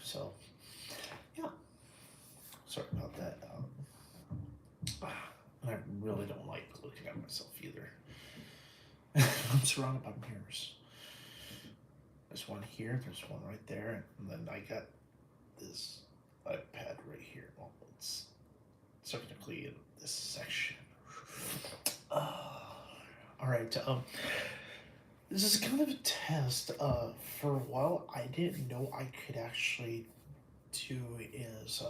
So yeah, sorry about that. And I really don't like looking at myself either. I'm surrounded by mirrors. There's one here, there's one right there, and then I got this iPad right here. Well, it's technically in this section. All right. This is kind of a test. For a while, I didn't know I could actually do is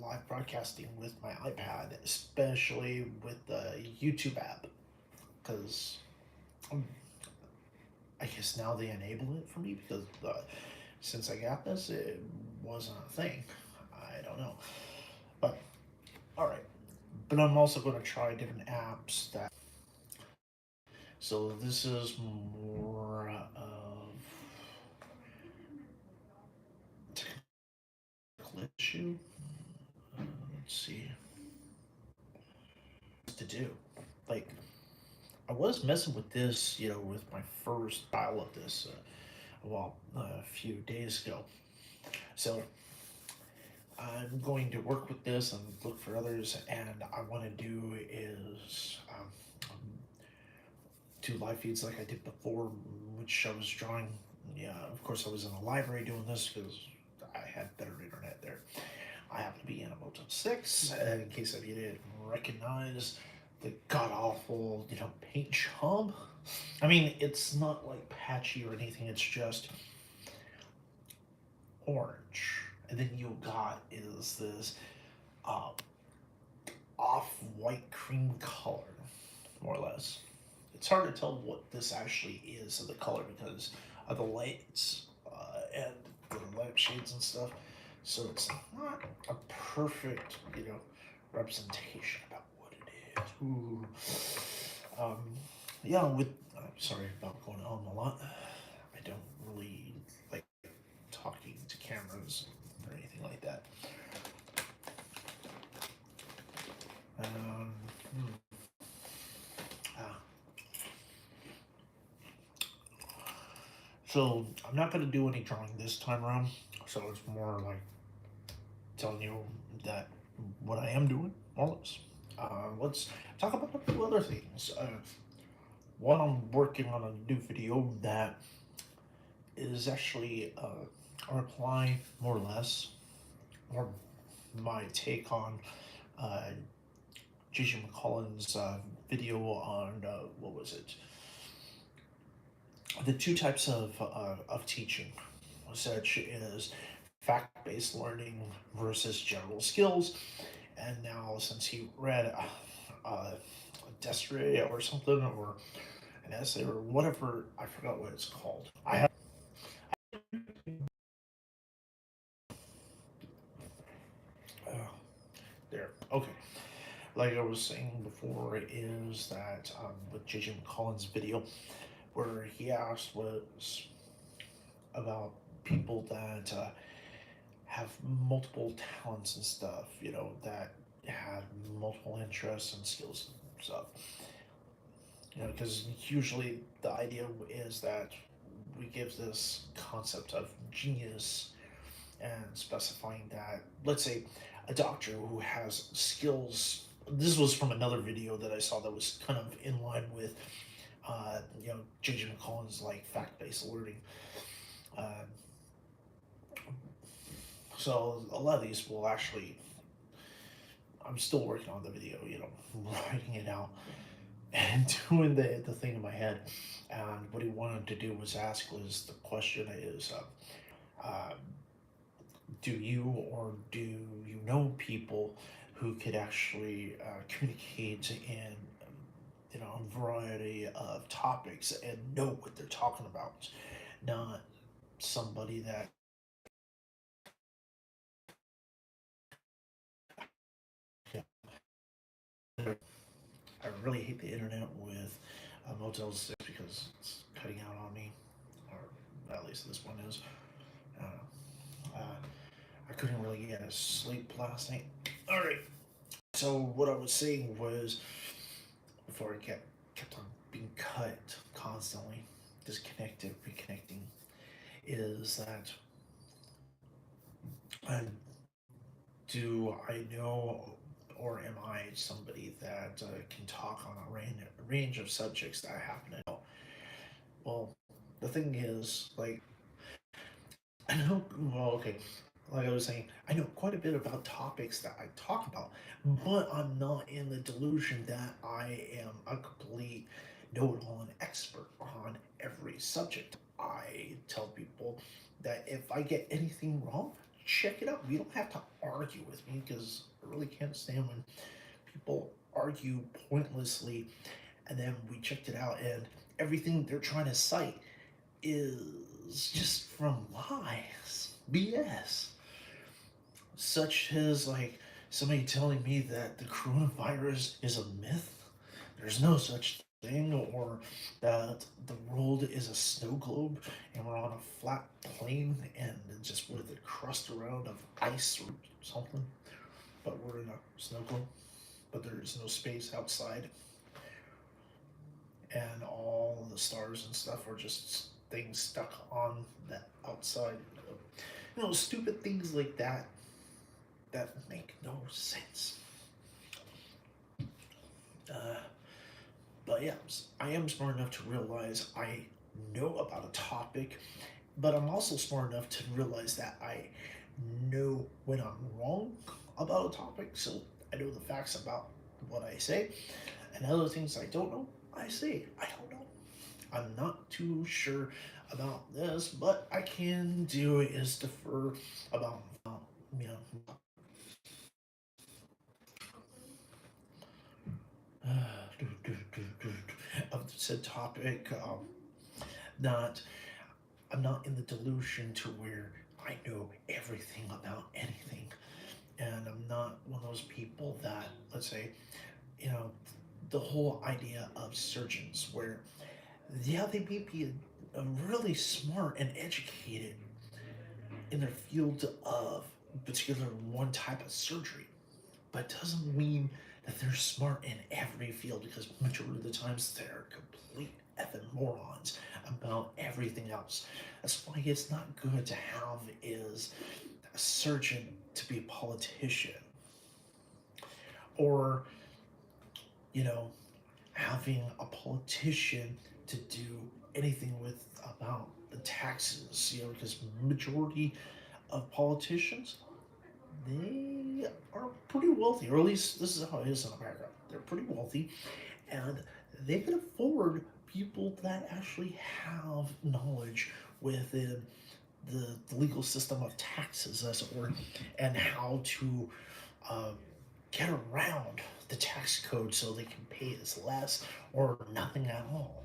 live broadcasting with my iPad, especially with the YouTube app, because um, I guess now they enable it for me because since I got this, it wasn't a thing. I don't know, but all right. But I'm also going to try different apps that. So this is more of technical issue. Let's see what to do. Like I was messing with this, with my first dial of this, a few days ago. So I'm going to work with this and look for others. And I want to do is do live feeds like I did before, which I was drawing. Yeah, of course, I was in a library doing this because I had better internet there. I happen to be in a Motel 6, in case if you didn't recognize the god awful, paint job. I mean, it's not like patchy or anything, it's just orange. And then you got is this uh, off white cream color, more or less. It's hard to tell what this actually is of the color because of the lights and the lampshades and stuff. So it's not a perfect, representation about what it is. Ooh. Um, yeah, sorry about going on a lot. I don't really like talking to cameras or anything like that. Um, hmm. ah. So I'm not going to do any drawing this time around. So it's more like telling you that what I am doing, more or less. Let's talk about a few other things. One, I'm working on a new video that is actually a reply, more or less, or my take on uh, Gigi McCullen's video on what was it? The two types of teaching, such as fact-based learning versus general skills. And now, since he read a Desiree or something, or an essay or whatever, I forgot what it's called. I have uh, there. Okay, like I was saying before, is that with J.J. McCollin's video, where he asked was about people that have multiple talents and stuff, that have multiple interests and skills and stuff. Because usually the idea is that we give this concept of genius and specifying that, let's say, a doctor who has skills. This was from another video that I saw that was kind of in line with, J.J. McCollin's like fact-based learning. Uh, so a lot of these will actually. I'm still working on the video, writing it out and doing the thing in my head. And what he wanted to do was ask was the question is, do you or do you know people who could actually communicate in a variety of topics and know what they're talking about, not somebody that I really hate the internet with Motel 6 because it's cutting out on me, or at least this one is. Uh, uh, I couldn't really get a sleep last night. All right. So what I was saying was, before I kept on being cut constantly, disconnected, reconnecting, is that Uh, do I know or am I somebody that can talk on a range of subjects that I happen to know? Well, the thing is, like, I know, well, okay, like I was saying, I know quite a bit about topics that I talk about, but I'm not in the delusion that I am a complete know it all and expert on every subject. I tell people that if I get anything wrong, check it out. You don't have to argue with me because I really can't stand when people argue pointlessly and then we checked it out and everything they're trying to cite is just from lies, BS, such as like somebody telling me that the coronavirus is a myth. There's no such thing, or that the world is a snow globe and we're on a flat plane and just with a crust around of ice or something, but we're in a snow globe, but there is no space outside, and all the stars and stuff are just things stuck on that outside. Stupid things like that that make no sense. Uh, but yeah, I am smart enough to realize I know about a topic, but I'm also smart enough to realize that I know when I'm wrong about a topic, so I know the facts about what I say, and other things I don't know, I say I don't know. I'm not too sure about this, but I can do is defer about you know of said topic. Not I'm not in the delusion to where I know everything about anything, and I'm not one of those people that, let's say, you know, the whole idea of surgeons where, yeah, they may be a really smart and educated in their field of particular one type of surgery, but it doesn't mean that they're smart in every field because majority of the times they're complete effing morons about everything else. That's why it's not good to have is a surgeon to be a politician, or you know having a politician to do anything with about the taxes, because majority of politicians, they are pretty wealthy, or at least this is how it is in America. They're pretty wealthy, and they can afford people that actually have knowledge within the legal system of taxes, as it were, and how to uh, get around the tax code so they can pay as less or nothing at all.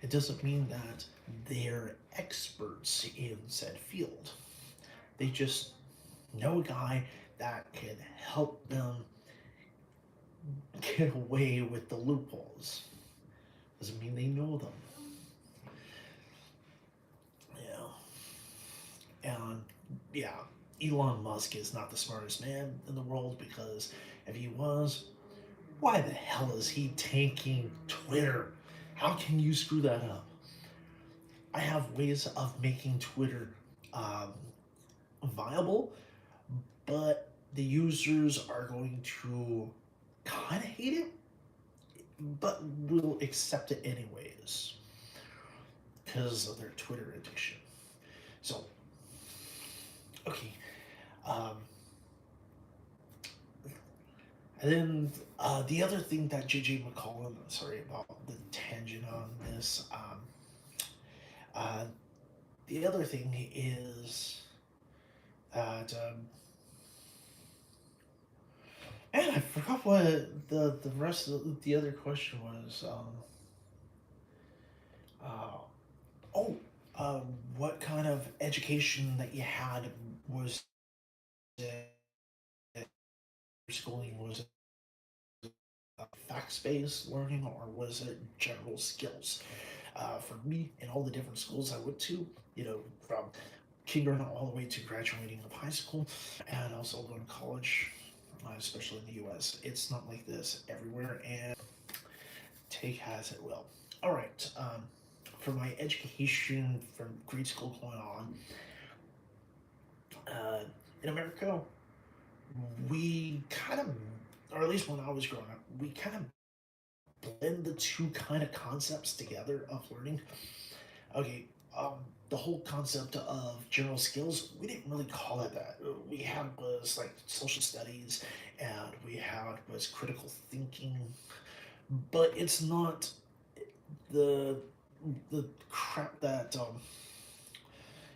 It doesn't mean that they're experts in said field. They just know a guy that can help them get away with the loopholes. Doesn't mean they know them. And yeah, Elon Musk is not the smartest man in the world because if he was, why the hell is he tanking Twitter? How can you screw that up? I have ways of making Twitter um, viable, but the users are going to kind of hate it, but will accept it anyways because of their Twitter addiction. So, okay. Um, and then the other thing that J.J. McCollum, sorry about the tangent on this, uh, the other thing is that, man, I forgot what the rest of the other question was. Uh, oh, what kind of education that you had? Was it schooling? Was it facts-based learning, or was it general skills? For me, in all the different schools I went to, from kindergarten all the way to graduating of high school, and also going to college, especially in the U.S., it's not like this everywhere, and take as it will. All right. For my education from grade school going on, in America, we kind of, or at least when I was growing up, we kind of blend the two kind of concepts together of learning. Okay, um, the whole concept of general skills, we didn't really call it that. We had was like social studies, and we had was critical thinking, but it's not the the crap that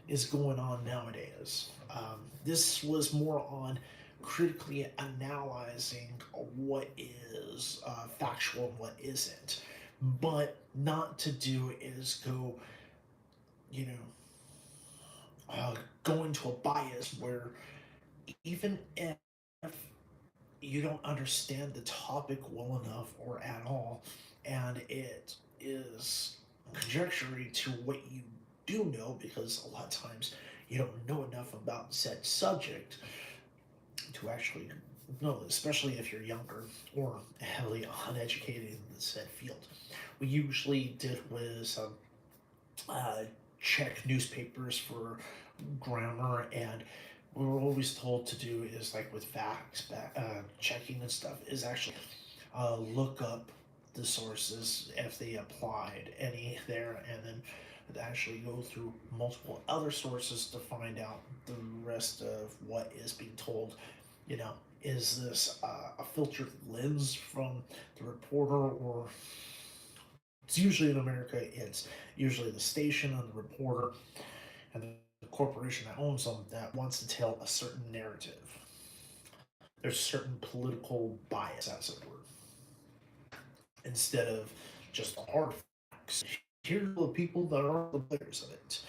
is going on nowadays. This was more on critically analyzing what is factual and what isn't. But not to do is go, you know, go into a bias where even if you don't understand the topic well enough or at all, and it is conjecture to what you do know, because a lot of times you don't know enough about said subject to actually know, especially if you're younger or heavily uneducated in the said field. We usually did was uh, check newspapers for grammar, and we were always told to do is like with facts checking and stuff is actually look up the sources if they applied any there, and then actually go through multiple other sources to find out the rest of what is being told. You know, is this a filtered lens from the reporter, or it's usually in America, it's usually the station and the reporter and the corporation that owns them that wants to tell a certain narrative. There's certain political bias, as it were, instead of just hard facts. Here are the people that are the players of it.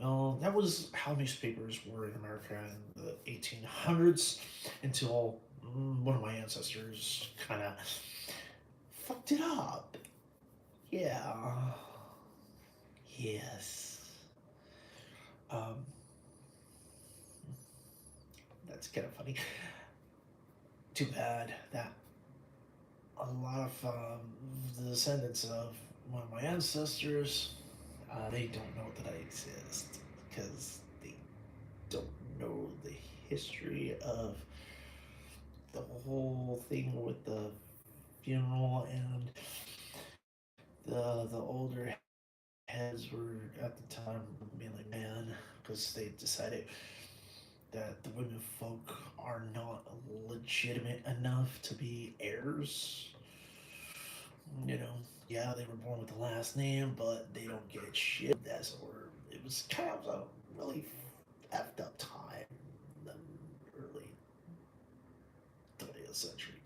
Well, that was how newspapers were in America in the 1800s until one of my ancestors kind of fucked it up. Yeah. Yes. Um, that's kind of funny. Too bad that a lot of the descendants of one of my ancestors, they don't know that I exist because they don't know the history of the whole thing with the funeral, and the older heads were at the time mainly man, because they decided that the women folk are not legitimate enough to be heirs. You know, yeah, they were born with the last name, but they don't get shit as it were. It was kind of a really effed up time in the early 20th century.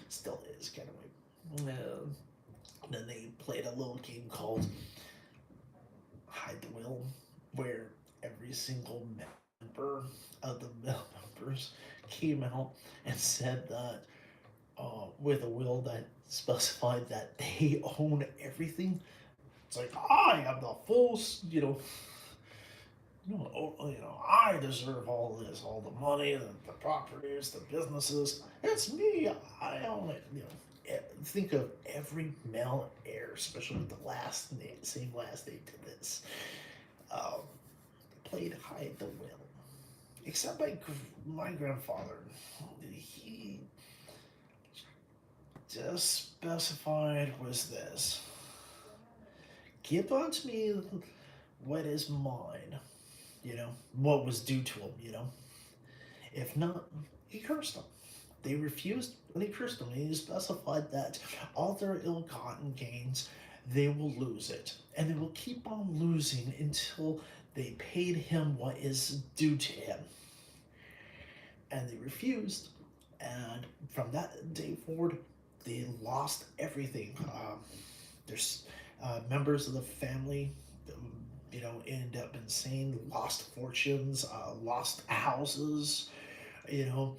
Still is kind of way. Then they played a little game called Hide the Will, where every single member of the members came out and said that with a will that specified that they own everything. It's like I have the full, I deserve all this, all the money, the properties, the businesses. It's me. I own it. Think of every male heir, especially with the last name, same last name to this. Um, played hide the will, except my grandfather. He just specified was this: give unto me what is mine. What was due to him. If not, he cursed them. They refused, and he cursed them. And he specified that all their ill-gotten gains, they will lose it, and they will keep on losing until they paid him what is due to him. And they refused, and from that day forward, they lost everything. There's members of the family, end up insane, lost fortunes, lost houses, you know,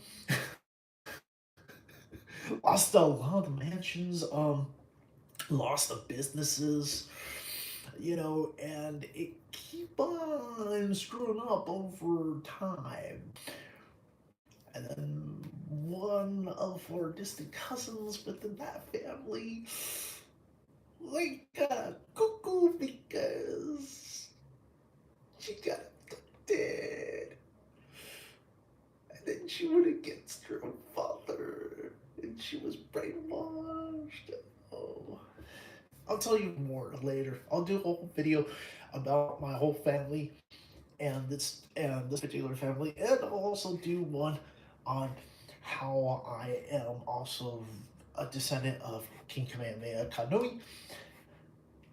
lost a lot of mansions, lost the businesses, and it keep on screwing up over time. And then one of our distant cousins within that family, we got a cuckoo because she got abducted. I'll tell you more later. I'll do a whole video about my whole family and this particular family, and I'll also do one on how I am also a descendant of King Kamehameha Kanui.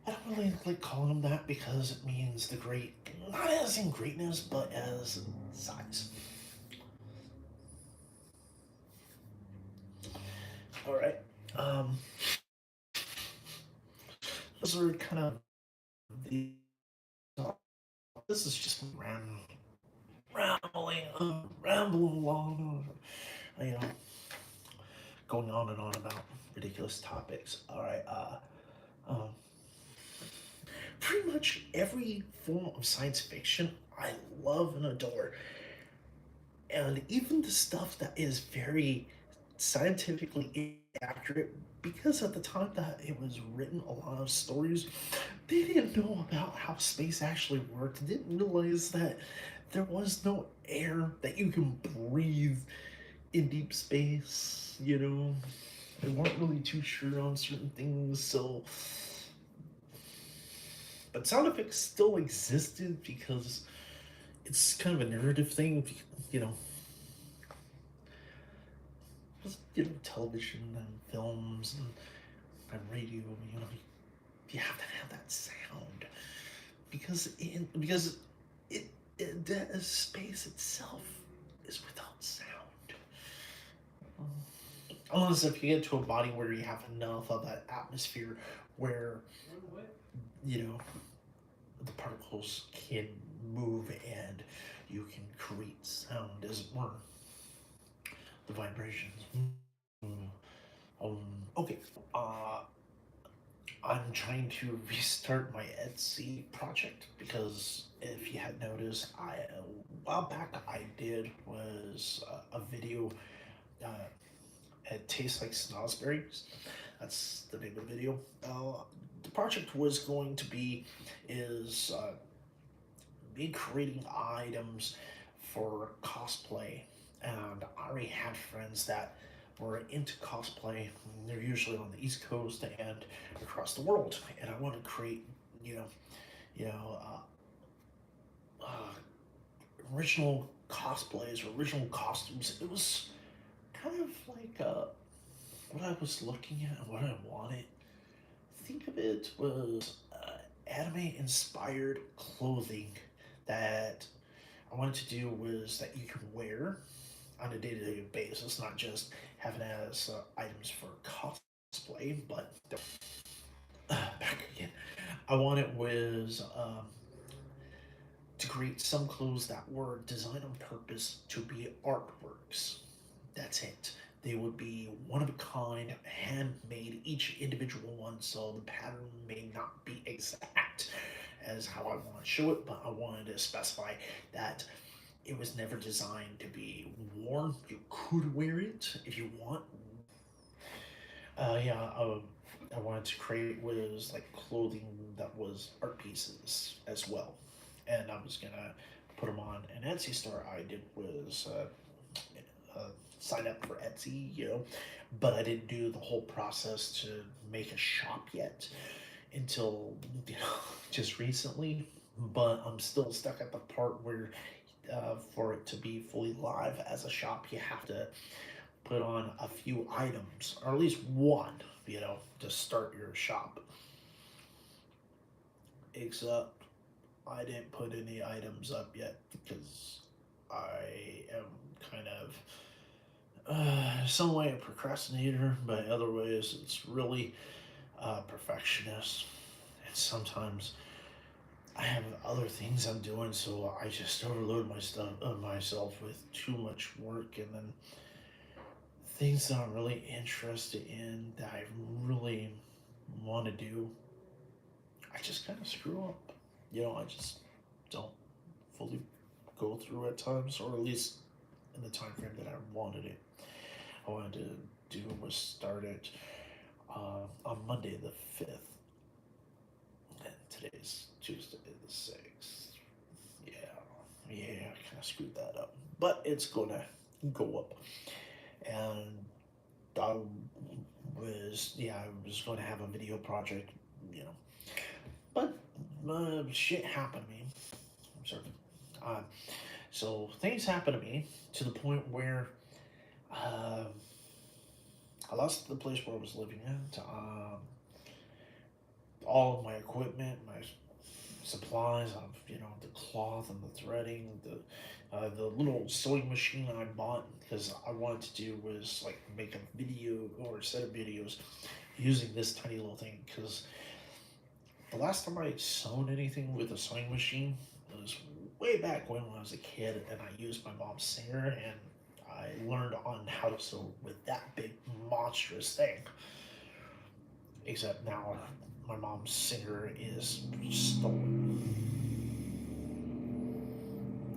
I don't really like calling him that because it means the great, not as in greatness, but as size. All right. Um, those are kind of the. This is just rambling along, you know, going on about ridiculous topics. All right. Um, Pretty much every form of science fiction I love and adore. And even the stuff that is very scientifically accurate, because at the time that it was written, a lot of stories, they didn't know about how space actually worked. They didn't realize that there was no air that you can breathe in deep space, you know. They weren't really too sure on certain things, so but sound effects still existed because it's kind of a narrative thing, you know. You know, television and films and radio, you know, you have to have that sound because the space itself is without sound. Unless if you get to a body where you have enough of that atmosphere where you know the particles can move and you can create sound, as it were, the vibrations. Mm. Um, okay. Uh, I'm trying to restart my Etsy project because if you had noticed, a while back I did was a video. Uh, it tastes like snozzberries. That's the name of the video. The project was going to be is me creating items for cosplay, and I already had friends that were into cosplay. They're usually on the East Coast and across the world, and I want to create, you know, you know, original cosplays or original costumes. It was kind of like what I was looking at and what I wanted. Think of it was anime inspired clothing that I wanted to do was that you can wear on a day-to-day basis, not just having as items for cosplay, but back again. I wanted was to create some clothes that were designed on purpose to be artworks. That's it. They would be one of a kind, handmade, each individual one, so the pattern may not be exact as how I want to show it, but I wanted to specify that it was never designed to be worn. You could wear it if you want. Yeah, I wanted to create was like clothing that was art pieces as well, and I was gonna put them on an Etsy store. I did was sign up for Etsy, you know, but I didn't do the whole process to make a shop yet until you know just recently. But I'm still stuck at the part where for it to be fully live as a shop, you have to put on a few items, or at least one, you know, to start your shop. Except I didn't put any items up yet because I am kind of some way a procrastinator, but other ways it's really perfectionist. And sometimes I have other things I'm doing, so I just overload myself with too much work, and then things that I'm really interested in that I really want to do, I just kind of screw up. You know, I just don't fully go through at times, or at least in the time frame that I wanted it. I wanted to do was start it on Monday the 5th, and today's Tuesday the 6th. Yeah, yeah, I kind of screwed that up, but it's gonna go up, and I I was going to have a video project you know. But shit happened to me. I'm sorry. Uh, so things happened to me to the point where uh, I lost the place where I was living at. All of my equipment, my supplies of the cloth and the threading, the little sewing machine I bought because I wanted to do was like make a video or a set of videos using this tiny little thing because the last time I sewn anything with a sewing machine was way back when I was a kid, and I used my mom's singer, and I learned on how to sew with that big monstrous thing. Except now, my mom's singer is stolen.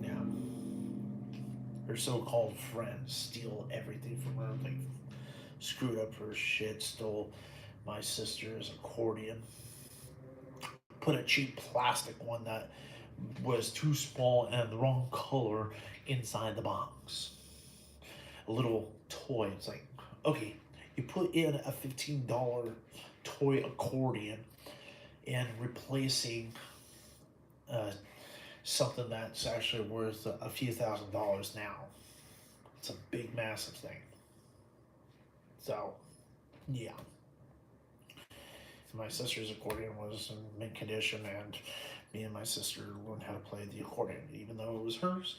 Yeah, her so-called friends steal everything from her. Like screwed up her shit, stole my sister's accordion, put a cheap plastic one that was too small and the wrong color inside the box. A little toy. It's like, okay, you put in a $15 toy accordion and replacing uh, something that's actually worth a few $1,000s now. It's a big, massive thing. So, yeah. My sister's accordion was in mint condition, and me and my sister learned how to play the accordion. Even though it was hers,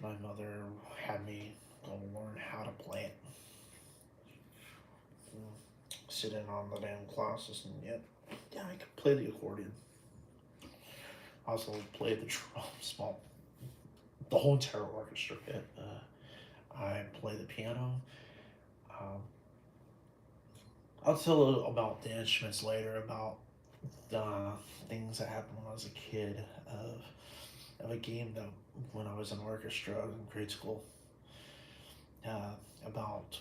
my mother had me go learn how to play it. Sit in on the damn classes, and yeah, I could play the accordion. I also played the drums, well, the whole entire orchestra bit. I play the piano. Um, I'll tell about the instruments later, about the things that happened when I was a kid, of a game that when I was in orchestra in grade school, about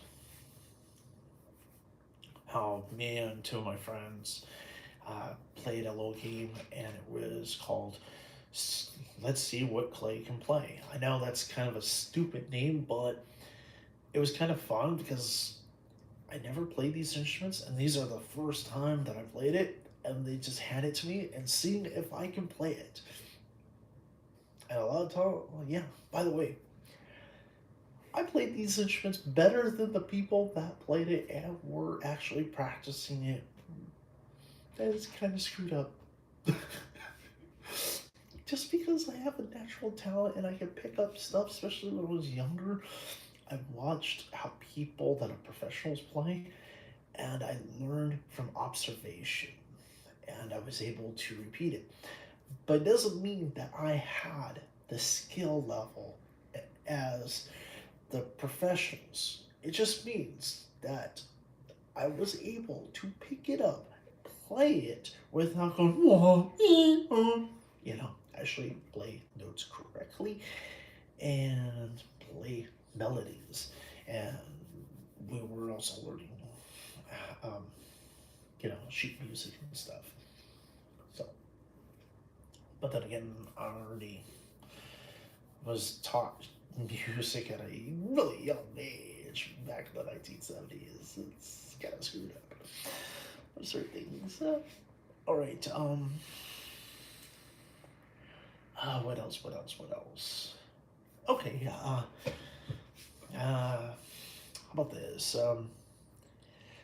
how me and two of my friends played a little game, and it was called Let's See What Clay Can Play. I know that's kind of a stupid name, but it was kind of fun because I never played these instruments, and these are the first time that I played it, and they just hand it to me and seeing if I can play it. And a lot of time, well, yeah, by the way, I played these instruments better than the people that played it and were actually practicing it. That is kind of screwed up. Just because I have a natural talent and I can pick up stuff, especially when I was younger, I watched how people that are professionals play, and I learned from observation, and I was able to repeat it. But it doesn't mean that I had the skill level as the professionals. It just means that I was able to pick it up, play it without going, actually play notes correctly and play melodies. And we were also learning, um, sheet music and stuff. So, but then again, I already was taught music at a really young age back in the 1970s. It's kind of screwed up for certain things. All right. What else? What else? What else? Okay. How about this?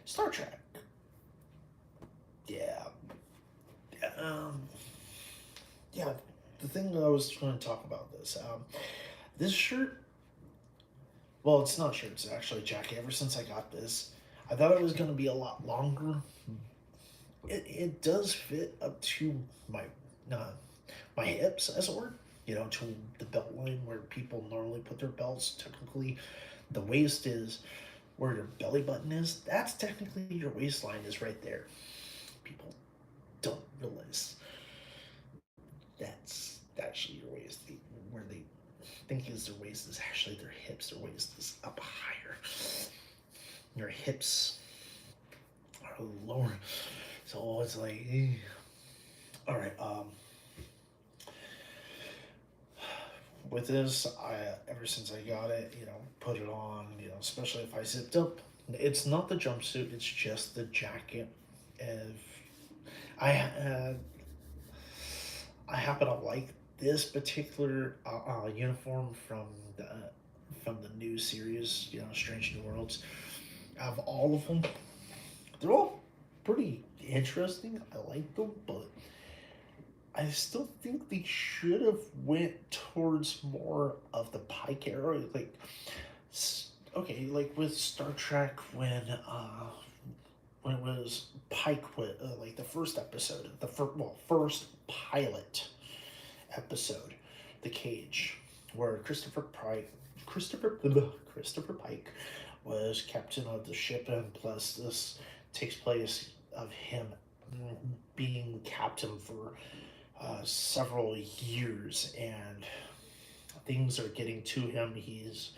Star Trek. Yeah. Yeah. Yeah. The thing that I was going to talk about this. This shirt. Well, it's not a shirt. It's actually a jacket. Ever since I got this, I thought it was going to be a lot longer. It does fit up to uh, my hips, as it were. To the belt line where people normally put their belts. Technically, the waist is where your belly button is. That's technically your waistline is right there. People don't realize that's actually your waist. Where they think is their waist is actually their hips. Their waist is up higher. Your hips are lower. So it's like, all right. With this, I ever since I got it, put it on, especially if I zipped up. It's not the jumpsuit; it's just the jacket. If I I happen to like this particular uniform from the new series, Strange New Worlds. Out of all of them, they're all pretty interesting. I like them, but I still think they should have went towards more of the Pike era. Like, okay, like with Star Trek when it was Pike with like the first episode, first pilot episode, The Cage, where Christopher Pike was captain of the ship, and plus this takes place of him being captain for several years, and things are getting to him. He's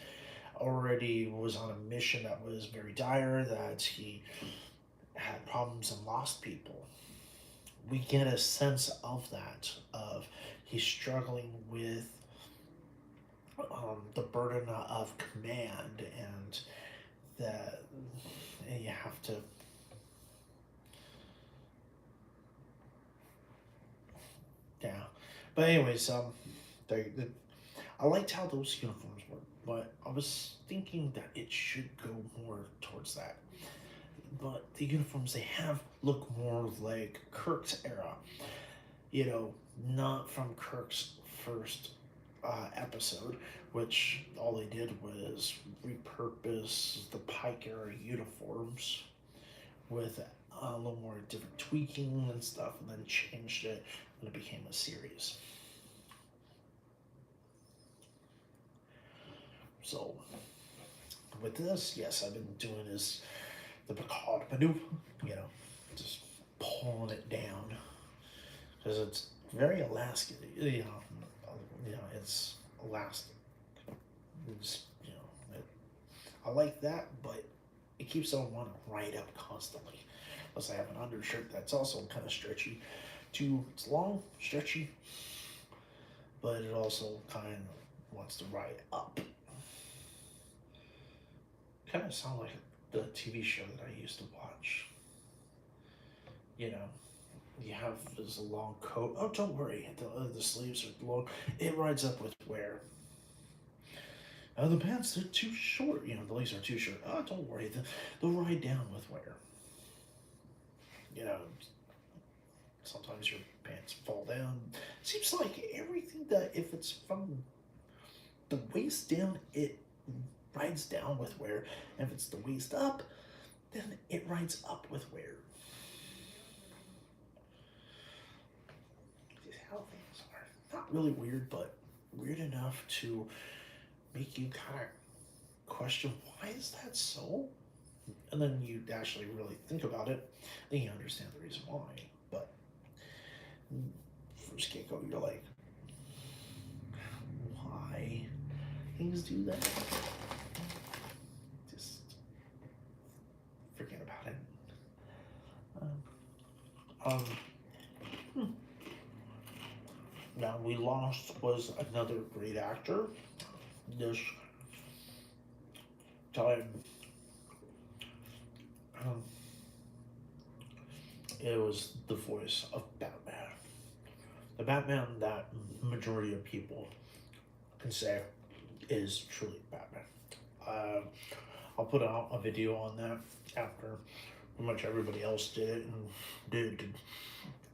already was on a mission that was very dire, that he had problems and lost people. We get a sense of that, of he's struggling with the burden of command, and that and you have to, yeah. But anyways, they I liked how those uniforms were, but I was thinking that it should go more towards that. But the uniforms they have look more like Kirk's era, not from Kirk's first episode, which all they did was repurpose the Pike era uniforms with a little more different tweaking and stuff, and then changed it when it became a series. So with this, yes, I've been doing the Picard maneuver, you know, just pulling it down because it's very elastic. It's elastic. It's, I like that, but it keeps on wanting to ride up constantly. Plus, I have an undershirt that's also kind of stretchy. It's long, stretchy, but it also kind of wants to ride up. Kind of sound like the TV show that I used to watch. You know, you have this long coat. Oh, don't worry, the sleeves are long. It rides up with wear. The pants are too short. The legs are too short. Oh, don't worry, they'll ride down with wear. You know, sometimes your pants fall down. Seems like everything that if it's from the waist down, it rides down with wear. And if it's the waist up, then it rides up with wear. This is how things are. Not really weird, but weird enough to make you kind of question, why is that so? And then you actually really think about it, then you understand the reason why. But first get go, you're like, why things do that? Just forget about it. Now we lost was another great actor. This time, it was the voice of Batman. The Batman that majority of people can say is truly Batman. I'll put out a video on that after pretty much everybody else did it and did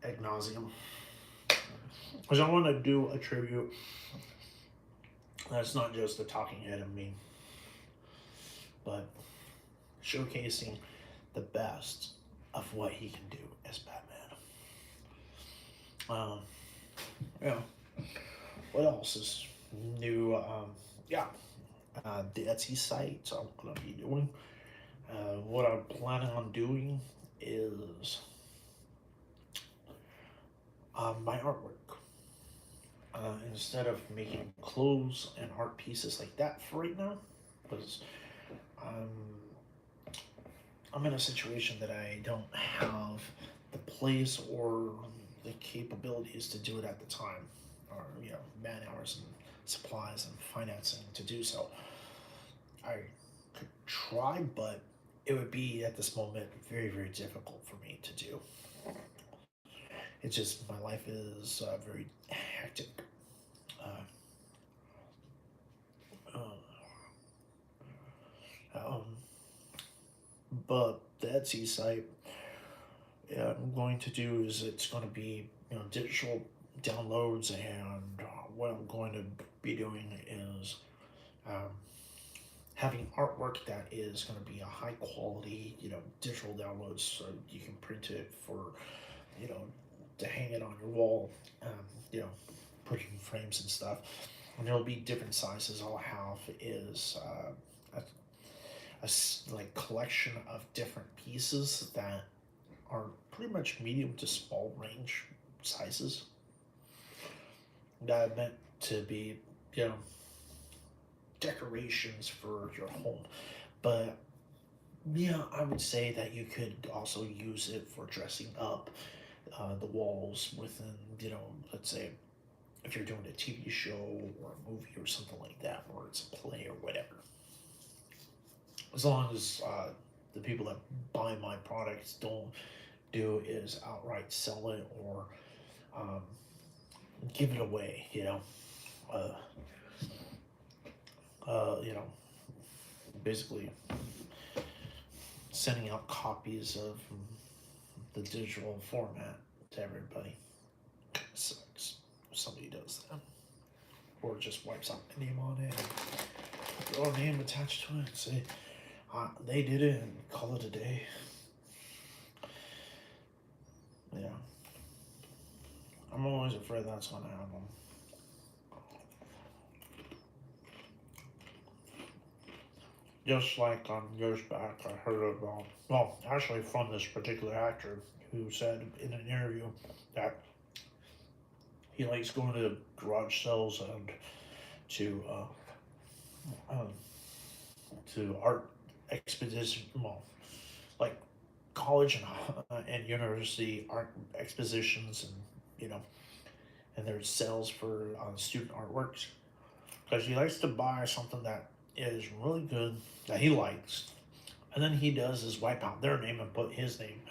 ad nauseum. Because I want to do a tribute that's not just a talking head of me, but showcasing the best of what he can do as Batman. Yeah. What else is new? The Etsy site I'm gonna be doing. What I'm planning on doing is my artwork. Instead of making clothes and art pieces like that for right now, because I'm in a situation that I don't have the place or the capabilities to do it at the time, or man hours and supplies and financing to do so. I could try, but it would be at this moment very, very difficult for me to do. It's just my life is very hectic. Uh, um, but the Etsy site I'm going to do is it's going to be digital downloads, and what I'm going to be doing is um, having artwork that is going to be a high quality digital downloads, so you can print it for you know to hang it on your wall, um, you know put it in frames and stuff. And there'll be different sizes. I'll have is like collection of different pieces that are pretty much medium to small range sizes that are meant to be, you know, decorations for your home. But yeah, I would say that you could also use it for dressing up the walls within, let's say if you're doing a TV show or a movie or something like that, or it's a play or whatever. As long as the people that buy my products don't do is outright sell it or um, give it away, uh, you know, basically sending out copies of the digital format to everybody. It sucks if somebody does that, or just wipes out the name on it and throw a name attached to it and say they did it and call it a day. Yeah, I'm always afraid that's gonna happen. Just like years back, I heard of, well, actually from this particular actor who said in an interview that he likes going to garage sales and to um, art expedition, well, like college and university art expositions, and and there's sales for student artworks, because he likes to buy something that is really good that he likes, and then he does is wipe out their name and put his name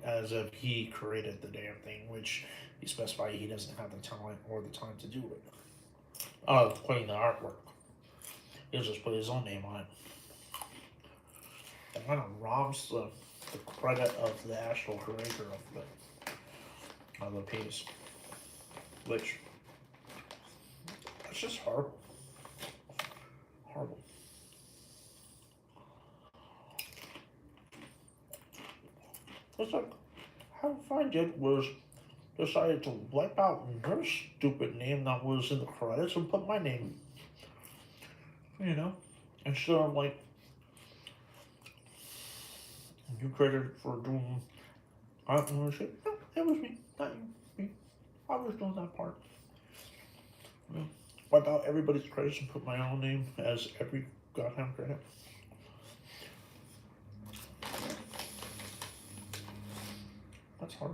as if he created the damn thing, which he specified he doesn't have the talent or the time to do it. Putting the artwork. He'll just put his own name on it. It kind of robs the credit of the actual creator of the piece, which it's just horrible. Horrible. It's like how I did was decided to wipe out their stupid name that was in the credits and put my name, you know, instead of like you credited for doing art and shit. No, it was me, not you. Me. I was doing that part. You know, wipe out everybody's credits and put my own name as every goddamn credit. That's hard.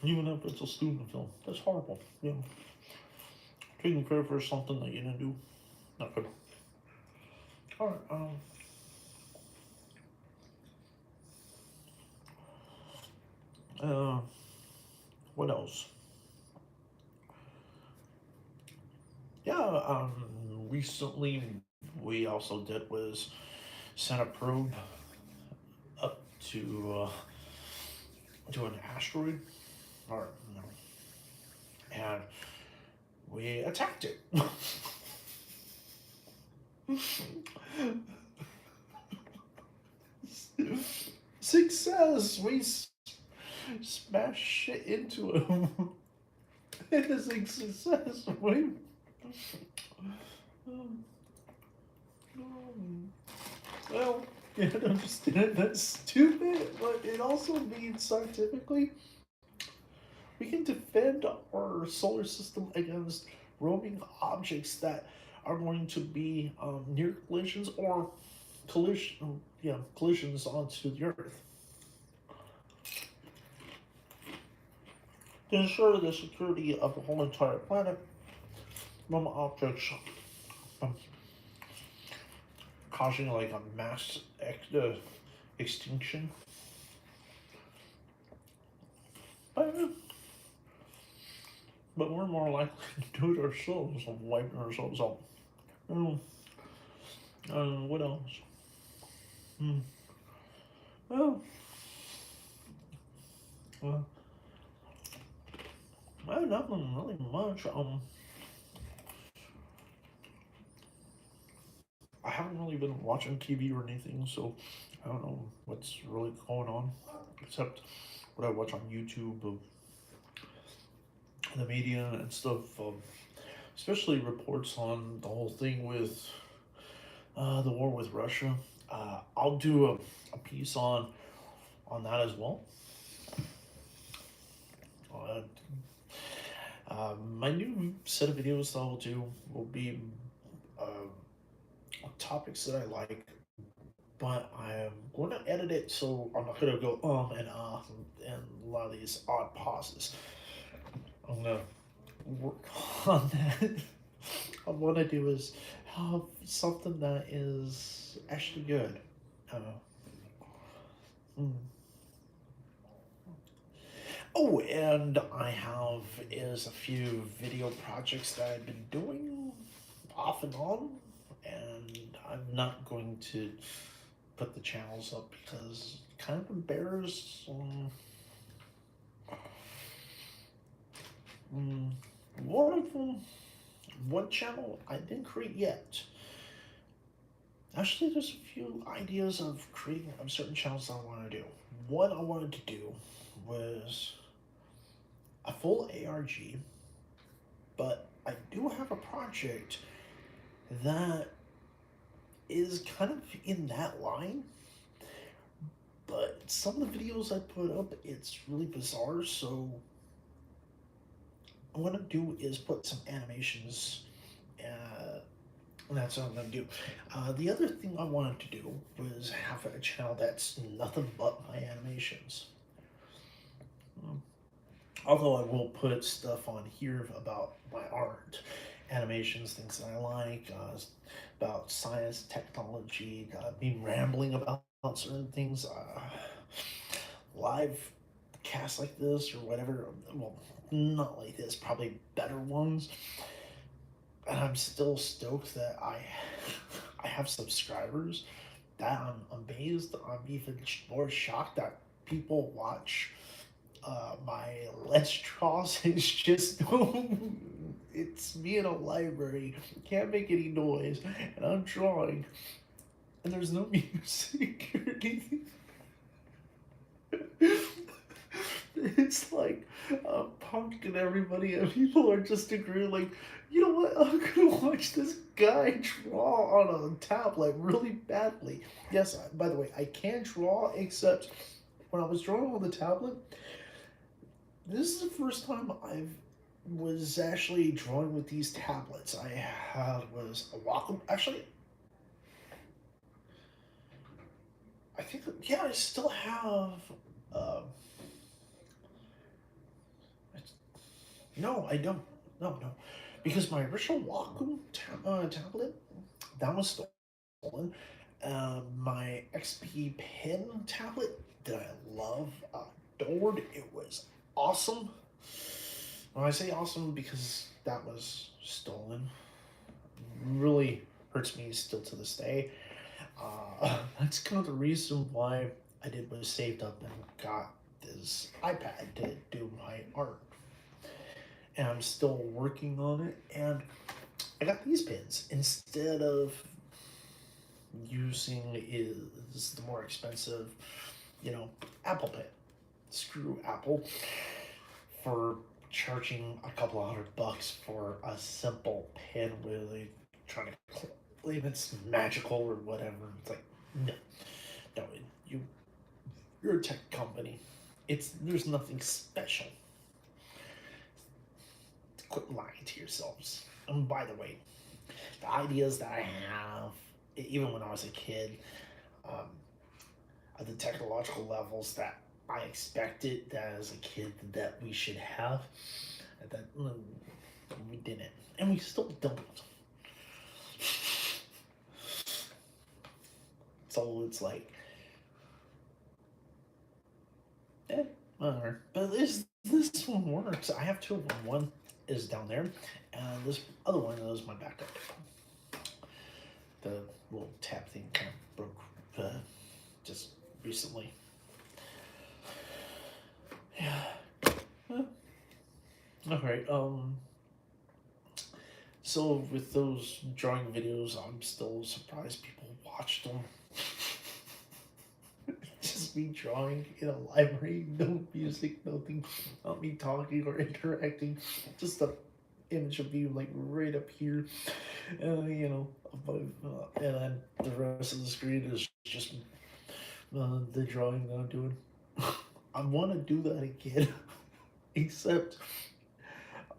Even if it's a student film, that's horrible. Taking credit for something that you didn't do, not good. All right. Uh, what else? Yeah. Recently we also did was sent a probe up to an asteroid, or and we attacked it. Success! We smashed shit into him. It is a success. We. Well, you don't understand that's stupid, but it also means scientifically we can defend our solar system against roaming objects that are going to be near collisions or collisions onto the Earth. To ensure the security of the whole entire planet from objects um, causing like a mass extinction. But, but we're more likely to do it ourselves, of wiping ourselves out. Um, what else? Hmm. Well, well, nothing really much. I haven't really been watching TV or anything, so I don't know what's really going on, except what I watch on YouTube of the media and stuff. Especially reports on the whole thing with the war with Russia. I'll do a piece on that as well. Uh, my new set of videos that I'll do will be uh, topics that I like, but I'm going to edit it so I'm not going to go and a lot of these odd pauses. I'm going to work on that. I want to do is have something that is actually good. Uh, mm. Oh, and I have is a few video projects that I've been doing off and on, and I'm not going to put the channels up because it kind of embarrass. One of them, one channel I didn't create yet. Actually, there's a few ideas of creating certain channels that I want to do. What I wanted to do was a full ARG, but I do have a project that is kind of in that line. But some of the videos I put up, it's really bizarre, so what I'm gonna do is put some animations, and that's what I'm gonna do. The other thing I wanted to do was have a channel that's nothing but my animations. Although I will put stuff on here about my art, animations, things that I like, about science, technology, me rambling about certain things, live casts like this or whatever. Well, not like this, probably better ones. And I'm still stoked that I have subscribers. That I'm amazed. I'm even more shocked that people watch my Let's Draws. It's just it's me in a library, can't make any noise, and I'm drawing, and there's no music or anything. It's like punking everybody, and people are just agreeing, like, you know what? I'm gonna watch this guy draw on a tablet really badly. Yes, by the way, I can draw, except when I was drawing on the tablet, this is the first time I was actually drawing with these tablets. I had was a Wacom. Actually, I think yeah, I still have. Uh, no, I don't. No, because my original Wacom tablet that was stolen. My XP Pen tablet that I love, adored. It was awesome. When I say awesome, because that was stolen, really hurts me still to this day. That's kind of the reason why I did was saved up and got this iPad to do my art. And I'm still working on it. And I got these pins instead of using is the more expensive, Apple Pen. Screw Apple for charging a couple of $100 for a simple pen where they trying to claim it's magical or whatever. It's like, no, you're a tech company. There's nothing special. Quit lying to yourselves. And by the way, the ideas that I have, even when I was a kid, um, at the technological levels that I expected that as a kid that we should have, and that we didn't, and we still don't. So it's like, eh, whatever. But this one works. I have two of them. One is down there, and this other one is my backup. The little tab thing kind of broke just recently. Yeah. All right. So with those drawing videos, I'm still surprised people watched them. Just me drawing in a library, no music, nothing, not me talking or interacting, just a image of you like right up here, above, and then the rest of the screen is just the drawing that I'm doing. I want to do that again, except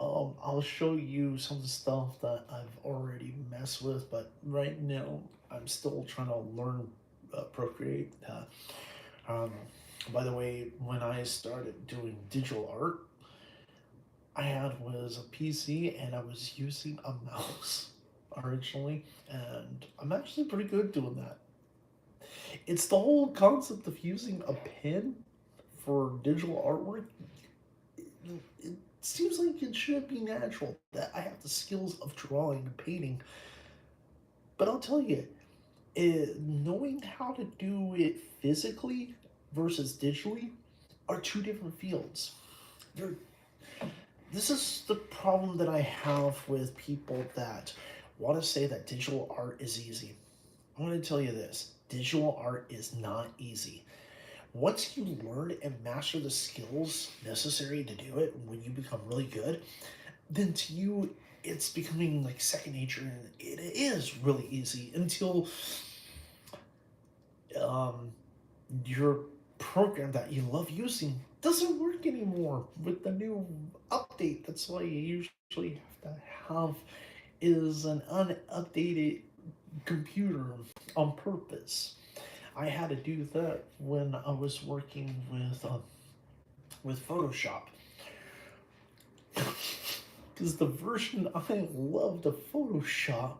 I'll show you some stuff that I've already messed with, but right now I'm still trying to learn Procreate. Um, by the way, when I started doing digital art, I had was a PC and I was using a mouse originally, and I'm actually pretty good doing that. It's the whole concept of using a pen for digital artwork. It seems like it should be natural that I have the skills of drawing and painting, but I'll tell you, knowing how to do it physically versus digitally are two different fields. They're, this is the problem that I have with people that want to say that digital art is easy. I'm going to tell you this, digital art is not easy. Once you learn and master the skills necessary to do it, when you become really good, then to you it's becoming like second nature, and it is really easy until um, your program that you love using doesn't work anymore with the new update. That's why you usually have to have is an unupdated computer on purpose. I had to do that when I was working with Photoshop, because the version I loved of Photoshop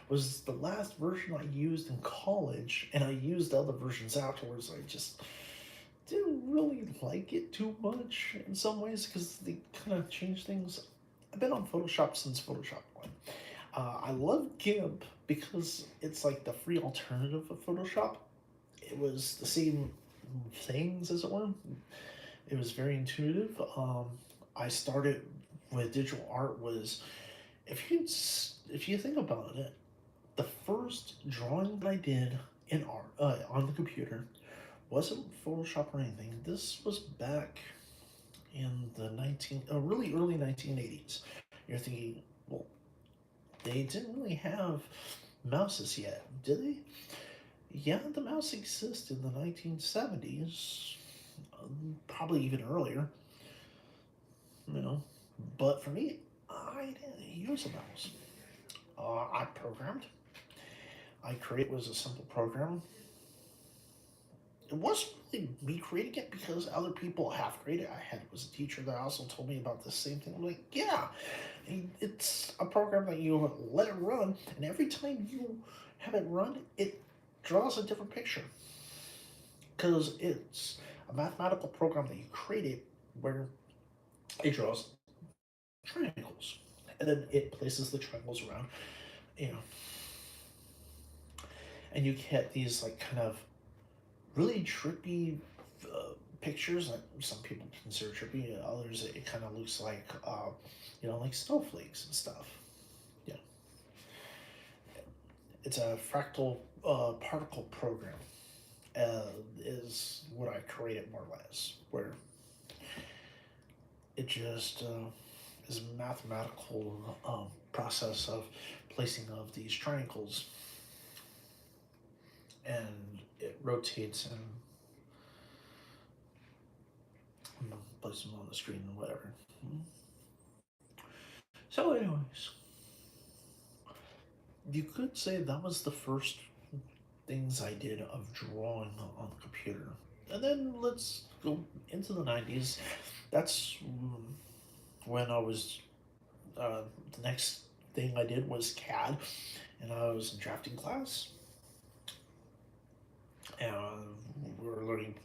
was the last version I used in college, and I used other versions afterwards. I just didn't really like it too much in some ways because they kind of changed things. I've been on Photoshop since Photoshop 1. I love GIMP because it's like the free alternative of Photoshop. It was the same things, as it were. It was very intuitive. I started with digital art was, if you think about it, the first drawing that I did in art on the computer wasn't Photoshop or anything. This was back in the really early 1980s. You're thinking, well, they didn't really have mouses yet, did they? Yeah, the mouse existed in the 1970s, probably even earlier, you know. But for me, I didn't use a mouse. I programmed. I create was a simple program. It wasn't really me creating it because other people have created it. I had was a teacher that also told me about the same thing. I'm like, yeah, it's a program that you let it run, and every time you have it run, it draws a different picture because it's a mathematical program that you created where it draws triangles, and then it places the triangles around, you know, and you get these like kind of really trippy pictures that some people consider trippy. Others, it kind of looks like, like snowflakes and stuff. Yeah, it's a fractal particle program. Is what I created more or less, where it just is a mathematical process of placing of these triangles, and it rotates and places them on the screen and whatever. So, anyways, you could say that was the first things I did of drawing on the computer. And then let's go into the 90s. That's when I was, the next thing I did was CAD, and I was in drafting class. and we were learning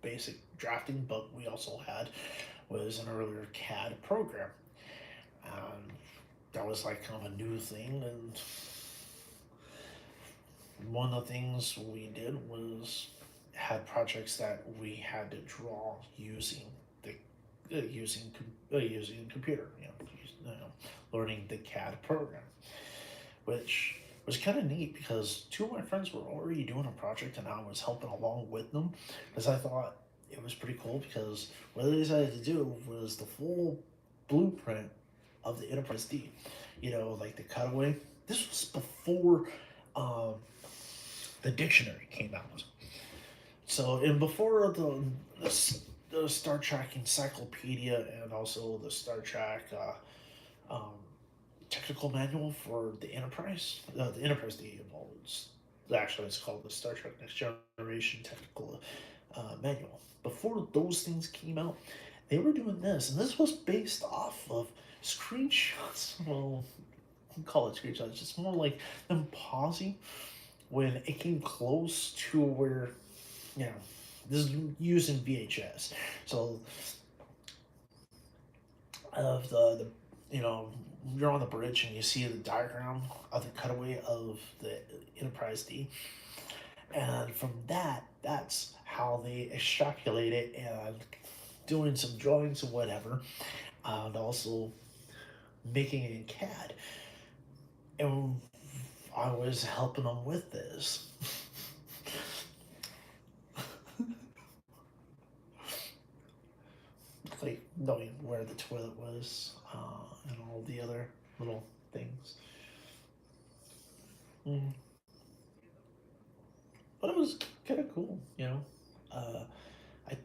basic drafting, but we also had was an earlier CAD program, and that was like kind of a new thing. And one of the things we did was had projects that we had to draw using the using a computer, learning the CAD program, which was kind of neat because two of my friends were already doing a project and I was helping along with them because I thought it was pretty cool because what they decided to do was the full blueprint of the Enterprise D, like the cutaway. This was before um, the dictionary came out. So, and before the Star Trek Encyclopedia and also the Star Trek technical manual for the Enterprise D, well, it's called the Star Trek Next Generation Technical Manual. Before those things came out, they were doing this, and this was based off of screenshots. Well, call it screenshots. It's more like them pausing when it came close to where, you know, this is using VHS. So of you're on the bridge and you see the diagram of the cutaway of the Enterprise D, and from that's how they extrapolate it and doing some drawings and whatever, and also making it in CAD. And I was helping them with this. Like knowing where the toilet was and all the other little things. Mm. But it was kind of cool. Uh, I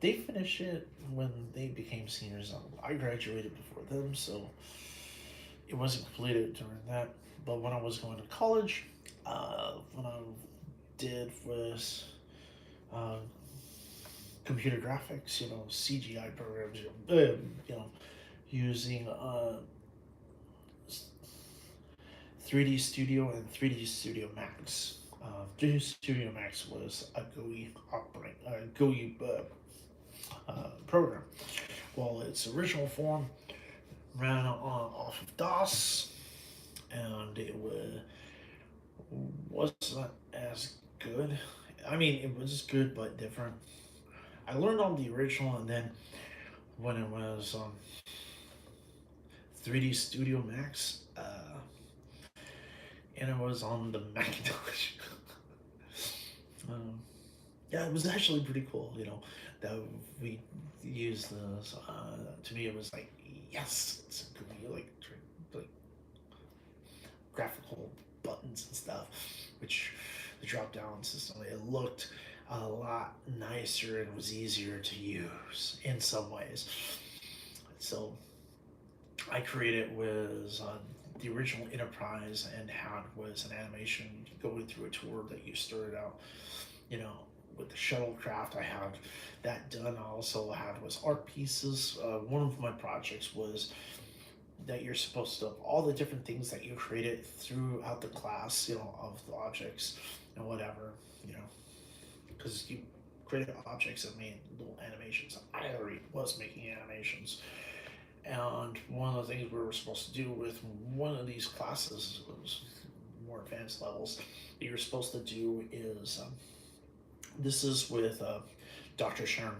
They finished it when they became seniors. I graduated before them, so it wasn't completed during that. But when I was going to college, when I did was uh, computer graphics, CGI programs, using 3D Studio and 3D Studio Max. 3D Studio Max was a GUI program. Well, its original form ran off of DOS, and it wasn't as good. I mean, it was good but different. I learned on the original, and then when it was 3D Studio Max, and it was on the Macintosh. um, yeah, it was actually pretty cool. That we used this. To me, it was like, yes, it's gonna be like graphical buttons and stuff, which the drop down system, it looked a lot nicer and was easier to use in some ways. So I created was the original Enterprise and had was an animation going through a tour that you started out, you know, with the shuttlecraft. I had that done. I also had was art pieces. One of my projects was that you're supposed to all the different things that you created throughout the class, of the objects and whatever, because you created objects and made little animations. I already was making animations, and one of the things we were supposed to do with one of these classes was more advanced levels. That you're supposed to do is this is with Dr. Sharon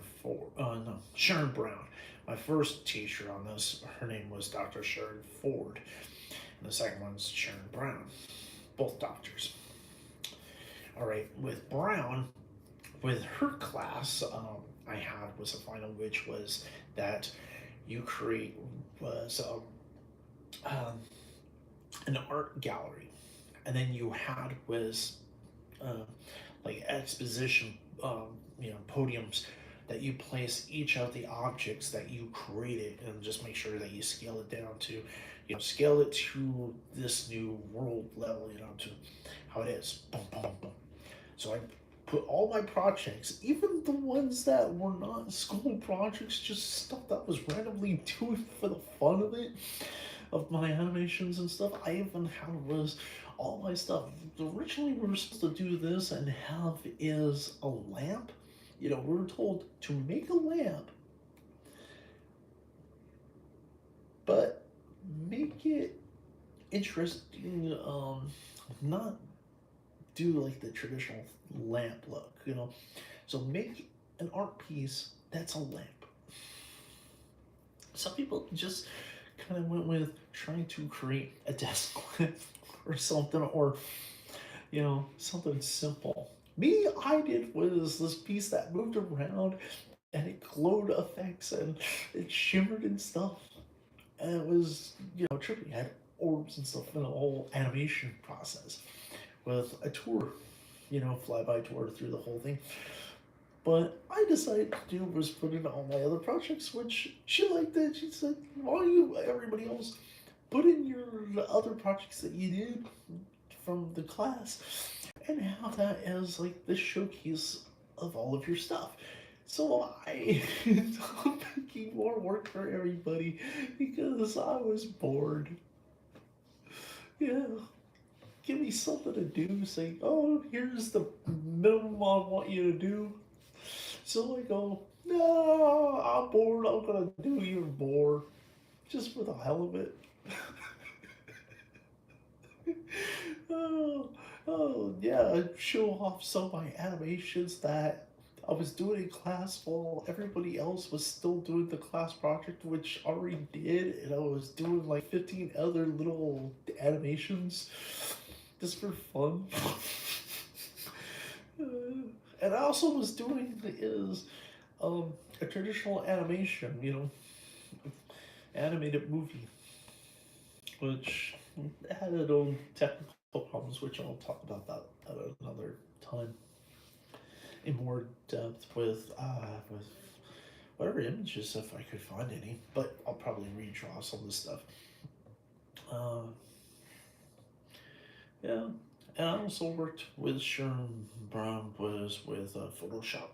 Brown. My first teacher on this, her name was Dr. Sharon Ford, and the second one's Sharon Brown, both doctors. All right, with Brown, with her class, I had was a final, which was that you create was um, an art gallery, and then you had was uh, like exposition, podiums that you place each of the objects that you created, and just make sure that you scale it down to, scale it to this new world level, to how it is. Boom, boom, boom. So I put all my projects, even the ones that were not school projects, just stuff that was randomly doing for the fun of it, of my animations and stuff. I even had was all my stuff. Originally, we were supposed to do this and have is a lamp. We were told to make a lamp, but make it interesting. Not do like the traditional lamp look. So make an art piece that's a lamp. Some people just kind of went with trying to create a desk lamp or something, or something simple. Me, I did was this piece that moved around and it glowed effects and it shimmered and stuff. And it was, trippy. It had orbs and stuff and a whole animation process with a tour, flyby tour through the whole thing. But I decided to do was put in all my other projects, which she liked it. She said, "Why don't you, everybody else, put in your other projects that you did from the class and have that as like the showcase of all of your stuff." So I ended up making more work for everybody because I was bored. Yeah, give me something to do. Say, "Oh, here's the minimum I want you to do." So I go, "No, I'm bored. I'm gonna do even more, just for the hell of it." Oh, oh yeah, I show off some of my animations that I was doing in class while everybody else was still doing the class project, which I already did, and I was doing like 15 other little animations just for fun. And I also was doing is a traditional animation, animated movie, which had its own technical problems, which I'll talk about that at another time in more depth with whatever images if I could find any. But I'll probably redraw some of the stuff. Uh, yeah, and I also worked with Sharon Brown was with Photoshop,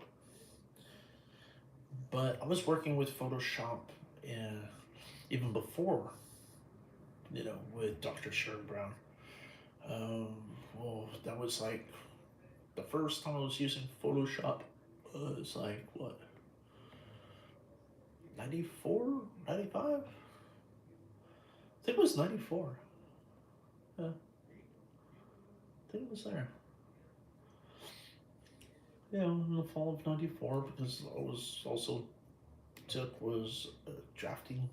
but I was working with Photoshop in, even before, with Dr. Sharon Brown. Um, well, that was like the first time I was using Photoshop was like what, 94, 95? I think it was 94. Yeah, I think it was there. Yeah, in the fall of 94 because I was also took was drafting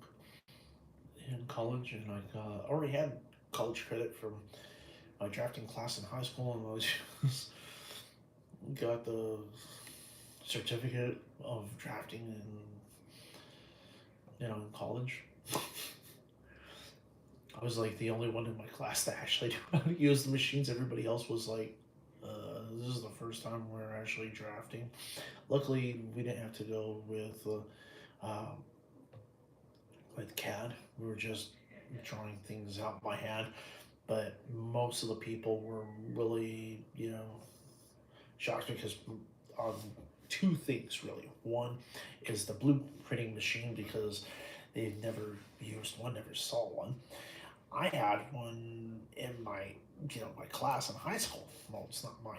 in college and I already had college credit from my drafting class in high school and I was just got the certificate of drafting in college. I was like the only one in my class that actually knew how to use the machines. Everybody else was like, this is the first time we're actually drafting. Luckily, we didn't have to go with CAD. We were just drawing things out by hand. But most of the people were really, shocked because on two things really. One is the blueprinting machine because they've never used one, never saw one. I had one in my class in high school. Well, it's not mine.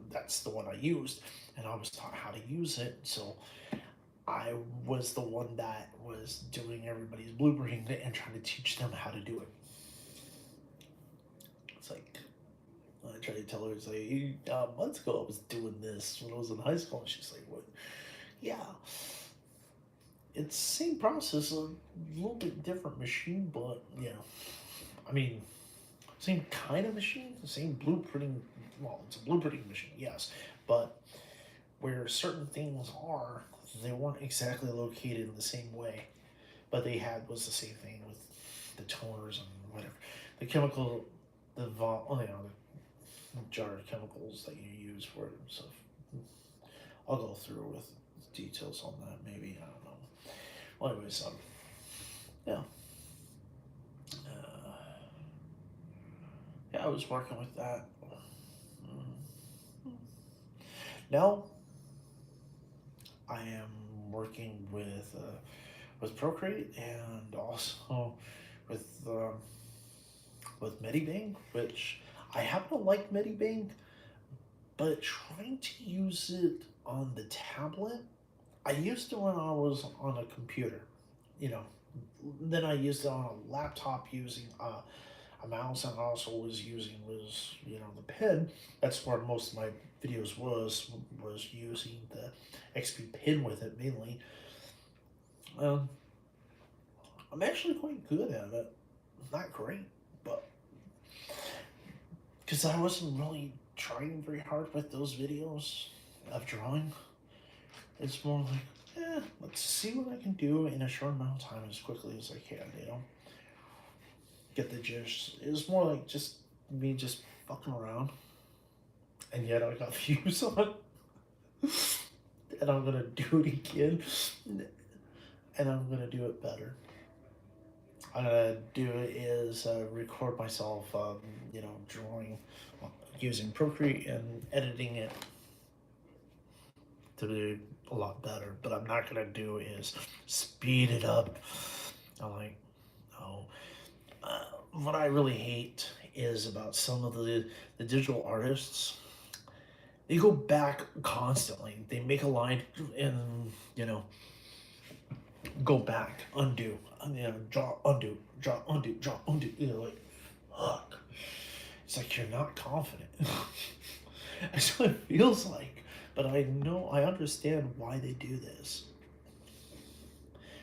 That's the one I used, and I was taught how to use it. So I was the one that was doing everybody's blueprinting and trying to teach them how to do it. It's like I tried to tell her, it's like months ago I was doing this when I was in high school, and she's like, "What? Yeah, it's the same process, a little bit different machine, but I mean, same kind of machine, the same blueprinting. Well, it's a blueprinting machine, yes, but where certain things are, they weren't exactly located in the same way, but they had was the same thing with the toners and whatever, the chemical, the jar of chemicals that you use for it and stuff. I'll go through with details on that. Maybe I don't know. Well, anyways, yeah. Yeah, I was working with that. Now I am working with Procreate and also with with Medibang, which I happen to like Medibang, but trying to use it on the tablet, I used to when I was on a computer, you know. Then I used it on a laptop using a mouse, and I also was the pen. That's where most of my videos was using the XP pen with it mainly. Um, I'm actually quite good at it. Not great, but because I wasn't really trying very hard with those videos of drawing. It's more like, let's see what I can do in a short amount of time as quickly as I can, Get the gist. It was more like just me just fucking around. And yet I got views on it. And I'm gonna do it again. And I'm gonna do it better. I'm gonna do it is record myself, drawing using Procreate and editing it to be a lot better. But I'm not gonna do is speed it up. I'm like, no. What I really hate is about some of the digital artists. They go back constantly. They make a line and go back, undo, draw, undo, draw, undo, draw, undo. Like, fuck. It's like you're not confident. That's what it feels like. But I understand why they do this.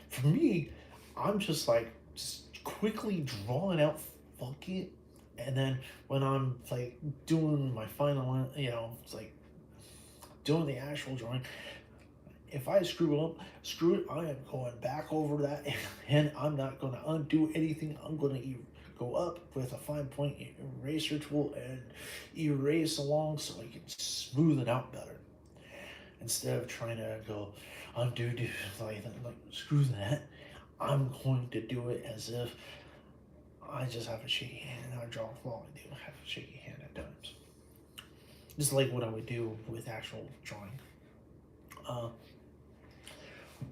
For me, I'm just like quickly drawing out, fuck it. And then when I'm like doing my final, it's like doing the actual drawing. If I screw up, screw it. I am going back over that, and I'm not going to undo anything. I'm going to go up with a fine point eraser tool and erase along so I can smooth it out better. Instead of trying to go undo, like screw that. I'm going to do it as if I just have a shaky hand and I draw while I do have a shaky hand at times. Just like what I would do with actual drawing.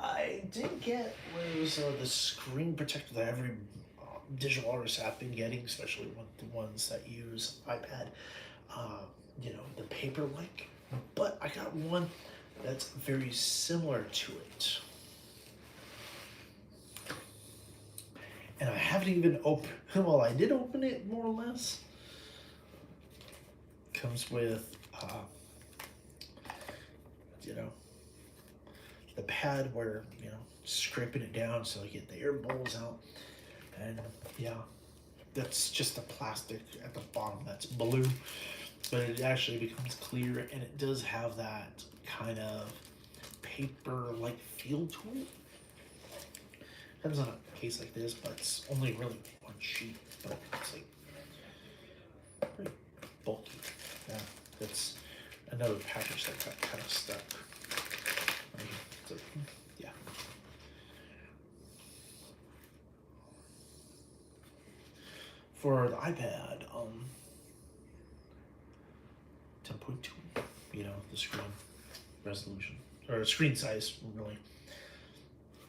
I did get was the screen protector that every digital artist have been getting, especially with the ones that use iPad. The paper-like. But I got one that's very similar to it. And I haven't even opened, well, I did open it more or less. Comes with, the pad where, scraping it down so I get the air bubbles out. And yeah, that's just the plastic at the bottom that's blue. But it actually becomes clear, and it does have that kind of paper-like feel to it. Depends on a case like this, but it's only really one sheet, but it's like pretty bulky. Yeah, that's another package that got kind of stuck. So, yeah. For the iPad, 10.2, the screen resolution, or screen size, really.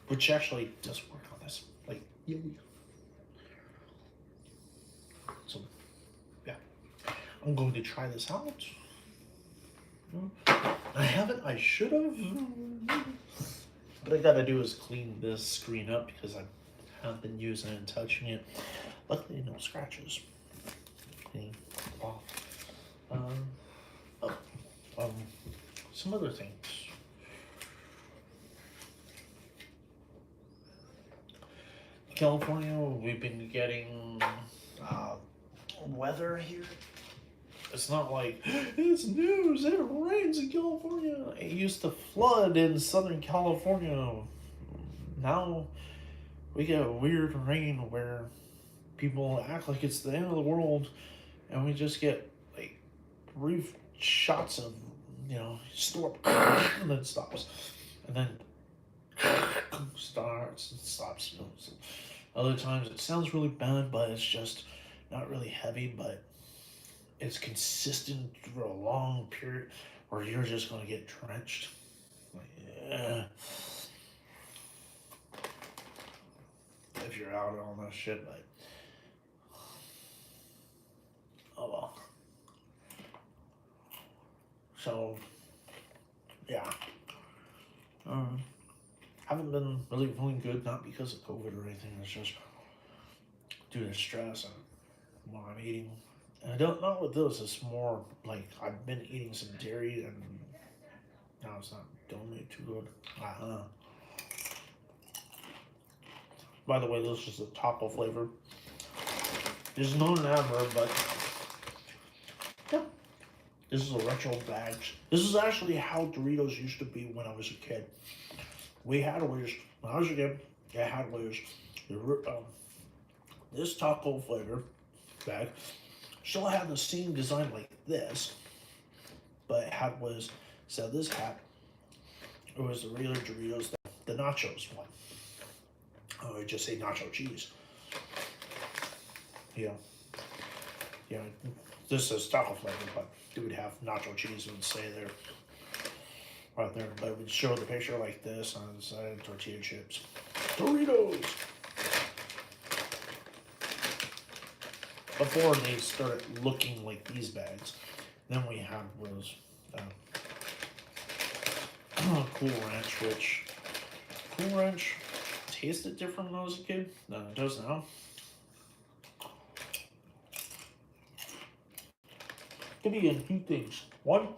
Which actually does work on this. Like, yeah. So, yeah. I'm going to try this out. I haven't, I should have. But I gotta do is clean this screen up because I haven't been using it and touching it. Luckily, no scratches. Clean off. Some other things. California, we've been getting weather here. It's not like it's news, it rains in California. It used to flood in Southern California. Now we get weird rain where people act like it's the end of the world, and we just get like brief shots of storm and then stops, and then starts and stops. So other times it sounds really bad, but it's just not really heavy, but it's consistent through a long period where you're just gonna get drenched. Yeah. If you're out on that shit, but So, yeah. Um, haven't been really feeling good, not because of COVID or anything. It's just due to stress and what I'm eating. And I don't know what this. It's more like I've been eating some dairy and now it's not doing me too good. By the way, this is the taco flavor. There's no number, but yeah, this is a retro bag. This is actually how Doritos used to be when I was a kid. We had always, when I was a kid, I had always this taco flavor bag. Still had the same design like this, but it had was, so this had, it was the regular Doritos, the nachos one. I would just say nacho cheese. Yeah. Yeah, this is taco flavor, but it would have nacho cheese, it would say there. Right there, but it would show the picture like this on the side, tortilla chips. Doritos! Before they started looking like these bags, then we had was Cool Ranch, which Cool Ranch tasted different when I was a kid than it does now. Could be in two things. One,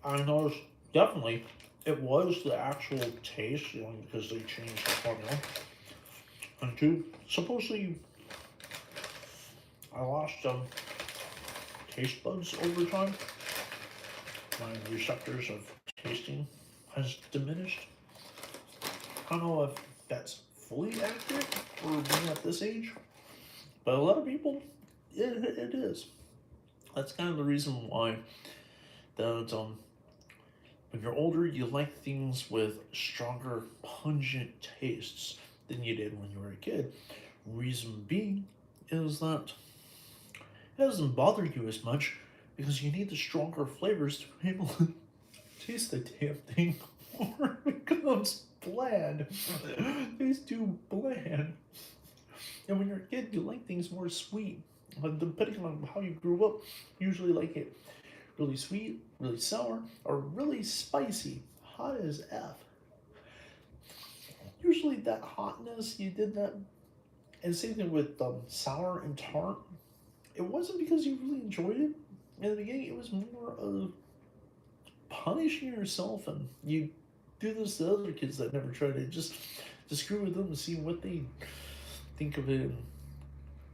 I noticed definitely it was the actual taste, you know, because they changed the formula. And two, supposedly I lost taste buds over time. My receptors of tasting has diminished. I don't know if that's fully accurate for being at this age, but a lot of people, it is. That's kind of the reason why that when you're older, you like things with stronger, pungent tastes than you did when you were a kid. Reason being is that it doesn't bother you as much because you need the stronger flavors to be able to taste the damn thing or it becomes bland. It tastes too bland. And when you're a kid, you like things more sweet. But depending on how you grew up, you usually like it really sweet, really sour, or really spicy, hot as F. Usually that hotness, you did that, and same thing with sour and tart. It wasn't because you really enjoyed it. In the beginning, it was more of punishing yourself, and you do this to other kids that never tried it, just to screw with them and see what they think of it and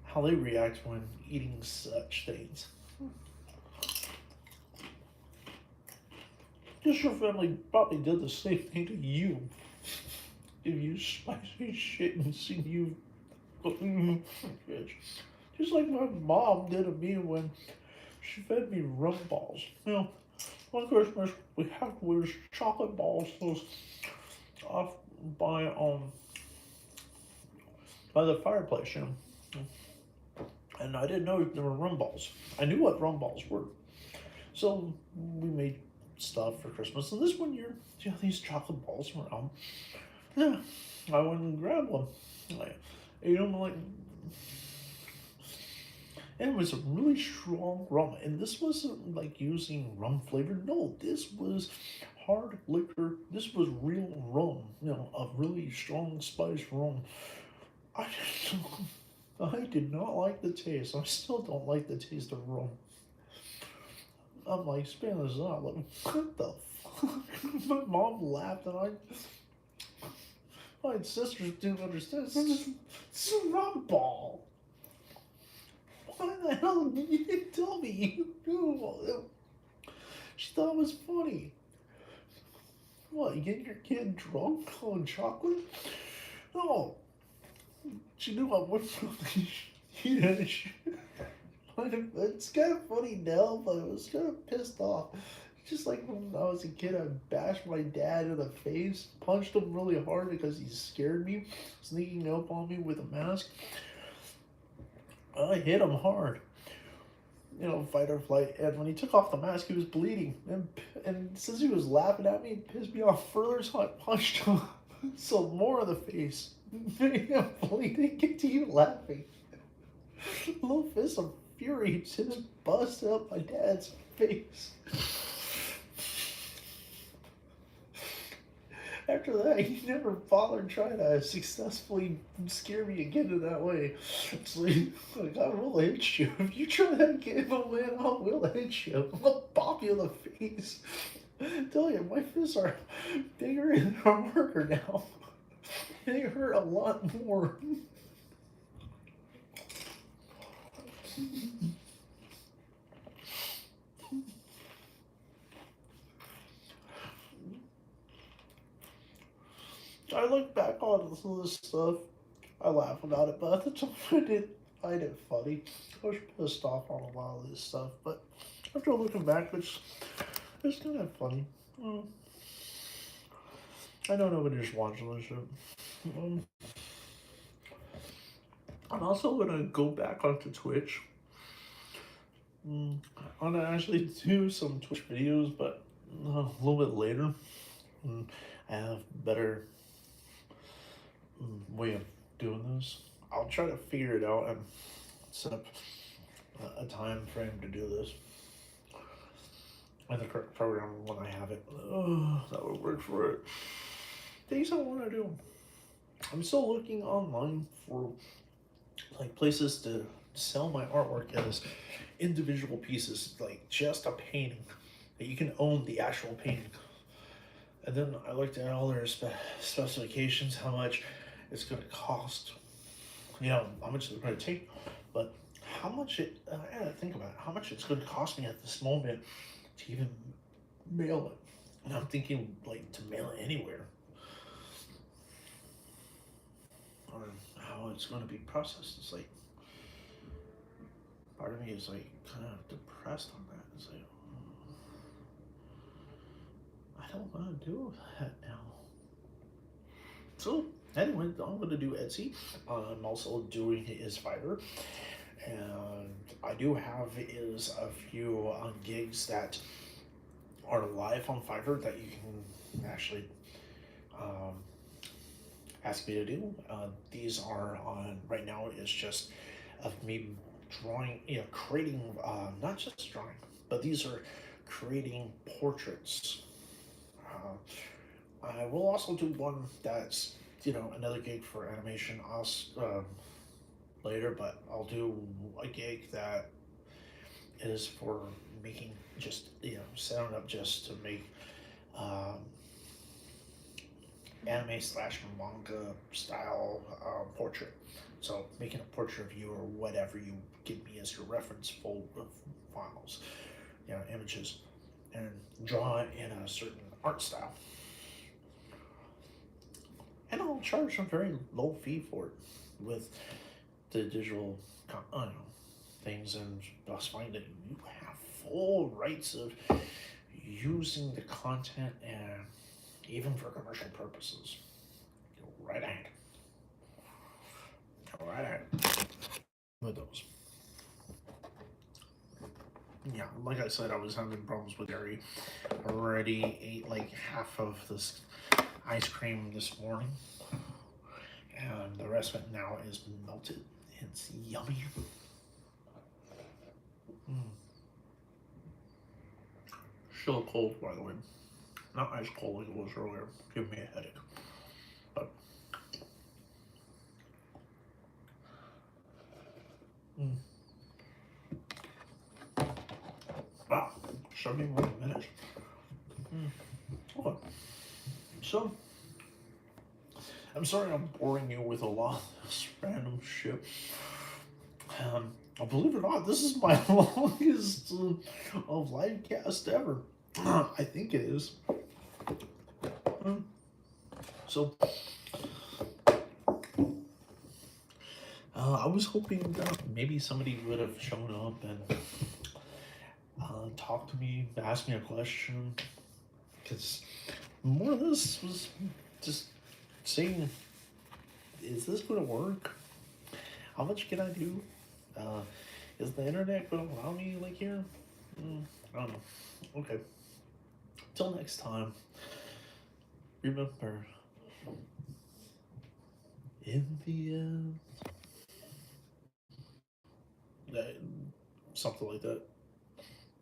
how they react when eating such things. Just your family probably did the same thing to you. Give you spicy shit and see you just like my mom did to me when she fed me rum balls. You know, one Christmas we had those chocolate balls, those off by the fireplace, you know. And I didn't know there were rum balls. I knew what rum balls were. So we made stuff for Christmas. And this one year, you know, these chocolate balls were out. Yeah, I went and grabbed one. I ate them like, and it was a really strong rum. And this wasn't like using rum flavor. No, this was hard liquor. This was real rum. You know, a really strong spice rum. I did not like the taste. I still don't like the taste of rum. I'm like, spin this out. Like, what the fuck? My mom laughed and my sisters didn't understand. It's a rum ball. Why the hell did you tell me you knew? She thought it was funny. What, you getting your kid drunk on chocolate? No. She knew I wasn't It's kind of funny now, but I was kind of pissed off. Just like when I was a kid, I bashed my dad in the face, punched him really hard because he scared me, sneaking up on me with a mask. I hit him hard. You know, fight or flight. And when he took off the mask, he was bleeding. And since he was laughing at me, it pissed me off further, so I punched him some more in the face. I'm bleeding, continue laughing. A little fist of fury just busted up my dad's face. After that, he never bothered trying to successfully scare me again in that way. It's like I will hit you. If you try that again, oh man, I will hit you. I'll pop you in the face. I tell you, my fists are bigger and harder now. They hurt a lot more. I look back on this stuff, I laugh about it, but at the time I didn't find it funny. I was pissed off on a lot of this stuff, but after looking back, it's kind of funny. Mm, I know nobody's watching this shit. Um, I'm also gonna go back onto Twitch. I'm gonna actually do some Twitch videos, but a little bit later. I have better way of doing this. I'll try to figure it out and set up a time frame to do this. And the correct program when I have it. That would work for it. Things I want to do. I'm still looking online for like places to sell my artwork as individual pieces, like just a painting that you can own the actual painting. And then I looked at all their specifications, how much it's going to cost, how much they're going to take, but how much I gotta think about it, how much it's going to cost me at this moment to even mail it. And I'm thinking like to mail it anywhere, or how it's going to be processed. It's like, part of me is like kind of depressed on that. It's like, I don't want to do that now. So anyway, I'm going to do Etsy. I'm also doing is Fiverr. And I do have is a few gigs that are live on Fiverr that you can actually ask me to do. These are on right now is just of me drawing, creating, not just drawing, but these are creating portraits. I will also do one that's, another gig for animation later, but I'll do a gig that is for making just, setting up just to make anime slash manga style portrait. So making a portrait of you or whatever you give me as your reference full of files, images, and draw it in a certain art style. And I'll charge a very low fee for it with the digital things, and just find that you have full rights of using the content, and even for commercial purposes. Go right ahead. Go right ahead with those. Yeah, like I said, I was having problems with dairy. I already ate like half of this ice cream this morning, and the rest of it now is melted. It's yummy. Still cold, by the way. Not ice cold like it was earlier. Giving me a headache. But wow, 71 minutes. Okay. So I'm sorry I'm boring you with a lot of this random shit. Believe it or not, this is my longest live cast ever. I think it is. So I was hoping that maybe somebody would have shown up and talked to me, asked me a question, because more of this was just saying, is this going to work? How much can I do? Is the internet going to allow me like here? I don't know. Okay. Till next time, remember, in the end, something like that.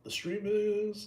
The stream is